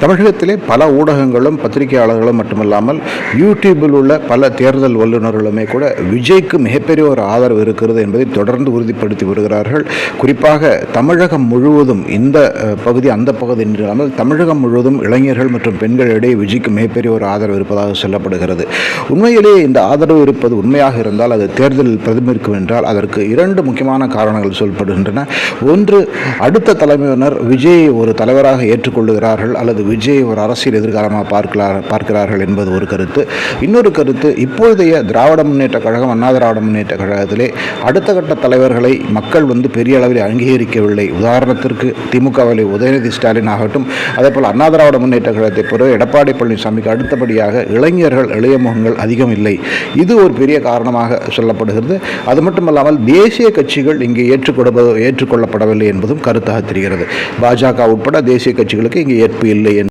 தமிழகத்திலே பல ஊடகங்களும் பத்திரிகையாளர்களும் மட்டுமல்லாமல் யூடியூபில் உள்ள பல தேர்தல் வல்லுநர்களுமே கூட விஜய்க்கு மிகப்பெரிய ஒரு ஆதரவு இருக்கிறது என்பதை தொடர்ந்து உறுதிப்படுத்தி வருகிறார்கள். குறிப்பாக தமிழகம் முழுவதும் இந்த பகுதி அந்த பகுதி இல்லாமல் தமிழகம் முழுவதும் இளைஞர்கள் மற்றும் பெண்களிடையே விஜய்க்கு மிகப்பெரிய ஒரு ஆதரவு இருப்பதாக சொல்லப்படுகிறது. உண்மையிலேயே இந்த ஆதரவு இருப்பது உண்மையாக இருந்தால் அது தேர்தலில் பிரதிபலிக்கும் என்றால் அதற்கு இரண்டு முக்கியமான காரணங்கள் சொல்லப்படுகின்றன. ஒன்று, அடுத்த தலைமையினர் விஜயை ஒரு தலைவராக ஏற்றுக்கொள்ளுகிறார்கள் அல்லது விஜயை ஒரு அரசியல் எதிர்காலமாக பார்க்கிறார்கள் என்பது ஒரு கருத்து. இன்னொரு கருத்து, இப்பொழுதைய திராவிட முன்னேற்ற கழகம், அண்ணா திராவிட முன்னேற்ற கழகத்திலே அடுத்த கட்ட தலைவர்களை மக்கள் பெரிய அளவில் அங்கீகரிக்கவில்லை. உதாரணத்திற்கு திமுகவிலே உதயநிதி ஸ்டாலின் ஆகட்டும், அதேபோல் அண்ணா திராவிட முன்னேற்ற கழகத்தை பொறுத்த எடப்பாடி பழனிசாமிக்கு அடுத்தபடியாக இளைஞர்கள், இளைய முகங்கள் அதிகம் இல்லை. இது ஒரு பெரிய காரணமாக சொல்லப்படுகிறது. அது மட்டுமல்லாமல் தேசிய கட்சிகள் இங்கே ஏற்றுக்கொள்ளப்படவில்லை என்பதும் கருத்தாக தெரிகிறது. பாஜக உட்பட தேசிய கட்சிகளுக்கு இங்கே ஏற்பு இல்லை.